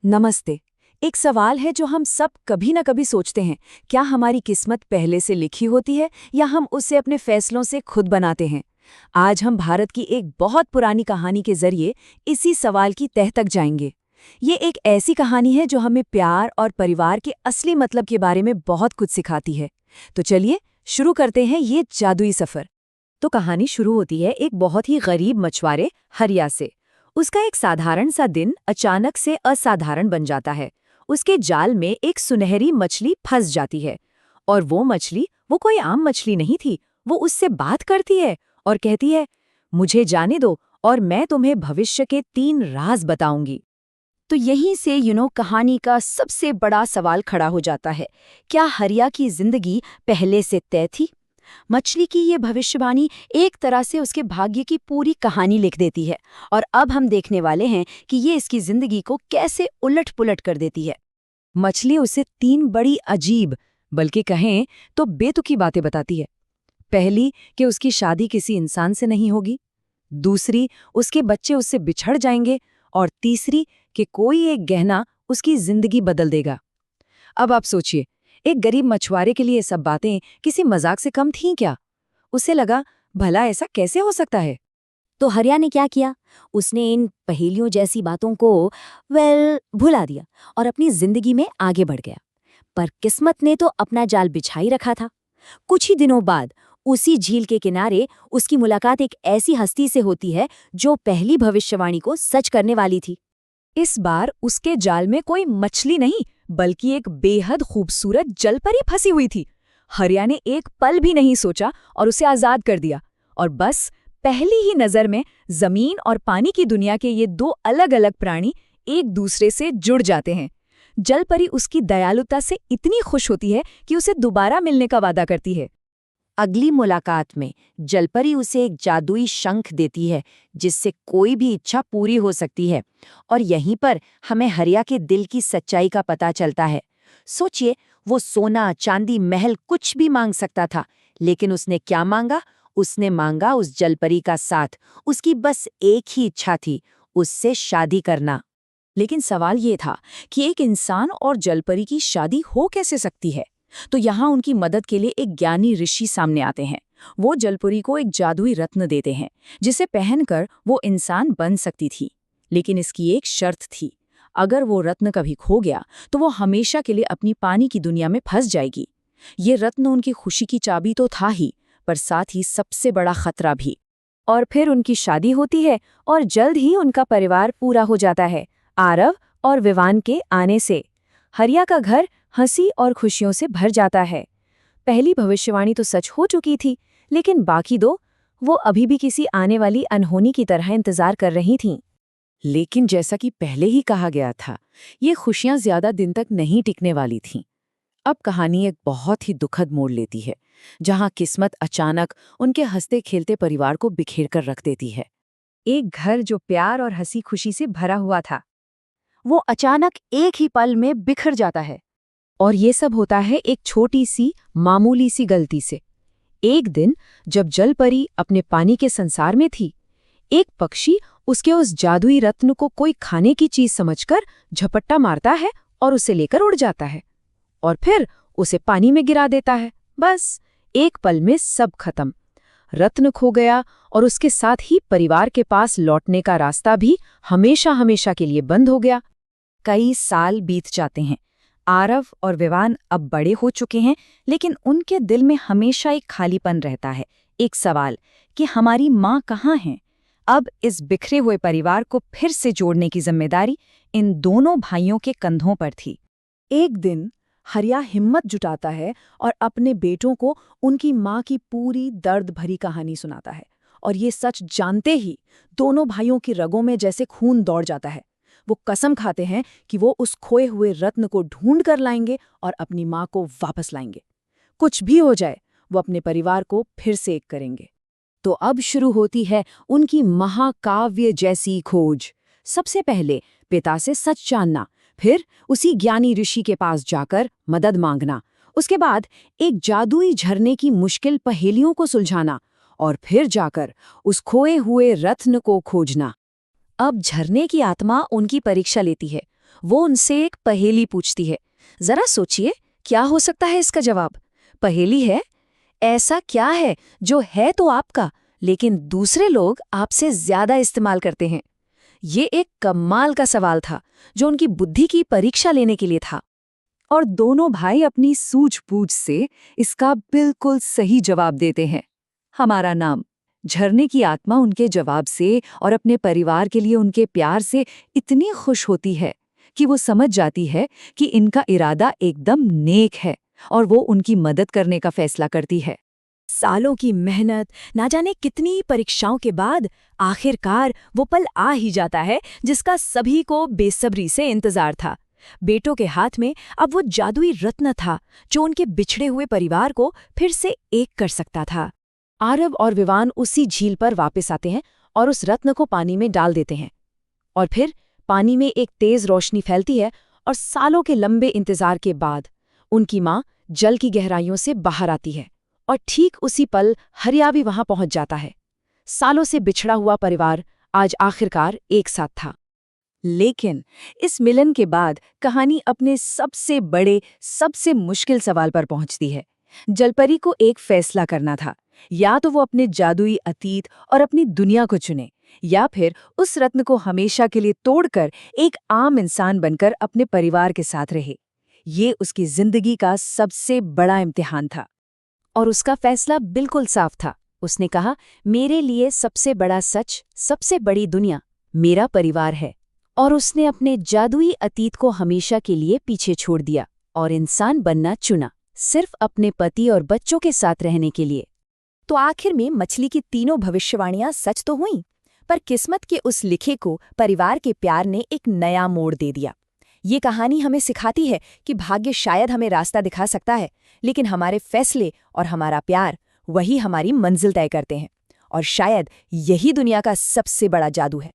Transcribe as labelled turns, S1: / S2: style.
S1: नमस्ते। एक सवाल है जो हम सब कभी न कभी सोचते हैं, क्या हमारी किस्मत पहले से लिखी होती है या हम उसे अपने फैसलों से खुद बनाते हैं? आज हम भारत की एक बहुत पुरानी कहानी के जरिए इसी सवाल की तह तक जाएंगे। ये एक ऐसी कहानी है जो हमें प्यार और परिवार के असली मतलब के बारे में बहुत कुछ सिखाती है। तो चलिए शुरू करते हैं ये जादुई सफर। तो कहानी शुरू होती है एक बहुत ही गरीब मछुआरे हरिया से। उसका एक साधारण सा दिन अचानक से असाधारण बन जाता है। उसके जाल में एक सुनहरी मछली फंस जाती है। और वो मछली वो कोई आम मछली नहीं थी। वो उससे बात करती है और कहती है, मुझे जाने दो और मैं तुम्हें भविष्य के 3 राज बताऊंगी। तो यहीं से कहानी का सबसे बड़ा सवाल खड़ा हो जाता है। क्या हरिया की जिंदगी पहले से तय थी? मछली की ये भविष्यवाणी एक तरह से उसके भाग्य की पूरी कहानी लिख देती है। और अब हम देखने वाले हैं कि ये इसकी जिंदगी को कैसे उलट-पुलट कर देती है। मछली उसे 3 बड़ी अजीब, बल्कि कहें तो बेतुकी बातें बताती है। पहली, कि उसकी शादी किसी इंसान से नहीं होगी। दूसरी, उसके बच्चे उससे बिछड़ जाएंगे। और तीसरी, कि कोई एक गहना उसकी जिंदगी बदल देगा। अब आप सोचिए, एक गरीब मछुआरे के लिए ये सब बातें किसी मजाक से कम थीं क्या? उसे लगा, भला ऐसा कैसे हो सकता है? तो हरिया ने क्या किया? उसने इन पहेलियों जैसी बातों को भुला दिया और अपनी जिंदगी में आगे बढ़ गया। पर किस्मत ने तो अपना जाल बिछा ही रखा था। कुछ ही दिनों बाद उसी झील के किनारे उसकी मुलाकात एक ऐसी हस्ती से होती है जो पहली भविष्यवाणी को सच करने वाली थी। इस बार उसके जाल में कोई मछली नहीं, बल्कि एक बेहद खूबसूरत जलपरी फंसी हुई थी। हरिया ने एक पल भी नहीं सोचा और उसे आजाद कर दिया। और बस पहली ही नजर में जमीन और पानी की दुनिया के ये 2 अलग-अलग प्राणी एक दूसरे से जुड़ जाते हैं। जलपरी उसकी दयालुता से इतनी खुश होती है कि उसे दोबारा मिलने का वादा करती है। अगली मुलाकात में जलपरी उसे एक जादुई शंख देती है जिससे कोई भी इच्छा पूरी हो सकती है। और यहीं पर हमें हरिया के दिल की सच्चाई का पता चलता है। सोचिए, वो सोना, चांदी, महल कुछ भी मांग सकता था, लेकिन उसने क्या मांगा? उसने मांगा उस जलपरी का साथ। उसकी बस एक ही इच्छा थी, उससे शादी करना। लेकिन सवाल ये था कि एक इंसान और जलपरी की शादी हो कैसे सकती है? तो यहाँ उनकी मदद के लिए एक ज्ञानी ऋषि सामने आते हैं। वो जलपरी को एक जादुई रत्न देते हैं जिसे पहनकर वो इंसान बन सकती थी। लेकिन इसकी एक शर्त थी, अगर वो रत्न कभी खो गया तो वो हमेशा के लिए अपनी पानी की दुनिया में फंस जाएगी। ये रत्न उनकी खुशी की चाबी तो था ही, पर साथ ही सबसे बड़ा खतरा भी। और फिर उनकी शादी होती है और जल्द ही उनका परिवार पूरा हो जाता है, आरव और विवान के आने से। हरिया का घर हंसी और खुशियों से भर जाता है। पहली भविष्यवाणी तो सच हो चुकी थी, लेकिन बाकी 2 वो अभी भी किसी आने वाली अनहोनी की तरह इंतजार कर रही थीं। लेकिन जैसा कि पहले ही कहा गया था, ये खुशियां ज्यादा दिन तक नहीं टिकने वाली थीं। अब कहानी एक बहुत ही दुखद मोड़ लेती है, जहां किस्मत अचानक उनके हंसते खेलते परिवार को बिखेर कर रख देती है। एक घर जो प्यार और हंसी खुशी से भरा हुआ था, वो अचानक एक ही पल में बिखर जाता है। और ये सब होता है एक छोटी सी मामूली सी गलती से। एक दिन जब जलपरी अपने पानी के संसार में थी, एक पक्षी उसके उस जादुई रत्न को कोई खाने की चीज समझकर झपट्टा मारता है और उसे लेकर उड़ जाता है और फिर उसे पानी में गिरा देता है। बस एक पल में सब खत्म। रत्न खो गया और उसके साथ ही परिवार के पास लौटने का रास्ता भी हमेशा हमेशा के लिए बंद हो गया। कई साल बीत जाते हैं। आरव और विवान अब बड़े हो चुके हैं, लेकिन उनके दिल में हमेशा एक खालीपन रहता है, एक सवाल कि हमारी माँ कहाँ हैं? अब इस बिखरे हुए परिवार को फिर से जोड़ने की जिम्मेदारी इन दोनों भाइयों के कंधों पर थी। एक दिन हरिया हिम्मत जुटाता है और अपने बेटों को उनकी माँ की पूरी दर्द भरी कहानी सुनाता है। और ये सच जानते ही दोनों भाइयों की रगों में जैसे खून दौड़ जाता है। वो कसम खाते हैं कि वो उस खोए हुए रत्न को ढूंढ कर लाएंगे और अपनी माँ को वापस लाएंगे। कुछ भी हो जाए, वो अपने परिवार को फिर से एक करेंगे। तो अब शुरू होती है उनकी महाकाव्य जैसी खोज। सबसे पहले पिता से सच जानना, फिर उसी ज्ञानी ऋषि के पास जाकर मदद मांगना, उसके बाद एक जादुई झरने की मुश्किल पहेलियों को सुलझाना और फिर जाकर उस खोए हुए रत्न को खोजना। अब झरने की आत्मा उनकी परीक्षा लेती है। वो उनसे एक पहेली पूछती है। जरा सोचिए, क्या हो सकता है इसका जवाब? पहेली है, ऐसा क्या है जो है तो आपका, लेकिन दूसरे लोग आपसे ज्यादा इस्तेमाल करते हैं? ये एक कमाल का सवाल था, जो उनकी बुद्धि की परीक्षा लेने के लिए था। और दोनों भाई अपनी सूझबूझ से इसका बिल्कुल सही जवाब देते हैं। हमारा नाम। झरने की आत्मा उनके जवाब से और अपने परिवार के लिए उनके प्यार से इतनी खुश होती है कि वो समझ जाती है कि इनका इरादा एकदम नेक है और वो उनकी मदद करने का फैसला करती है। सालों की मेहनत, ना जाने कितनी परीक्षाओं के बाद आखिरकार वो पल आ ही जाता है जिसका सभी को बेसब्री से इंतजार था। बेटों के हाथ में अब वो जादुई रत्न था जो उनके बिछड़े हुए परिवार को फिर से एक कर सकता था। आरव और विवान उसी झील पर वापस आते हैं और उस रत्न को पानी में डाल देते हैं। और फिर पानी में एक तेज रोशनी फैलती है और सालों के लंबे इंतजार के बाद उनकी माँ जल की गहराइयों से बाहर आती है और ठीक उसी पल हरिया भी वहां पहुंच जाता है। सालों से बिछड़ा हुआ परिवार आज आखिरकार एक साथ था। लेकिन इस मिलन के बाद कहानी अपने सबसे बड़े, सबसे मुश्किल सवाल पर पहुंचती है। जलपरी को एक फैसला करना था, या तो वो अपने जादुई अतीत और अपनी दुनिया को चुने, या फिर उस रत्न को हमेशा के लिए तोड़कर एक आम इंसान बनकर अपने परिवार के साथ रहे। ये उसकी जिंदगी का सबसे बड़ा इम्तिहान था। और उसका फैसला बिल्कुल साफ था। उसने कहा, मेरे लिए सबसे बड़ा सच, सबसे बड़ी दुनिया मेरा परिवार है। और उसने अपने जादुई अतीत को हमेशा के लिए पीछे छोड़ दिया और इंसान बनना चुना, सिर्फ अपने पति और बच्चों के साथ रहने के लिए। तो आखिर में मछली की तीनों भविष्यवाणियां सच तो हुईं, पर किस्मत के उस लिखे को परिवार के प्यार ने एक नया मोड़ दे दिया। ये कहानी हमें सिखाती है कि भाग्य शायद हमें रास्ता दिखा सकता है, लेकिन हमारे फैसले और हमारा प्यार वही हमारी मंजिल तय करते हैं। और शायद यही दुनिया का सबसे बड़ा जादू है।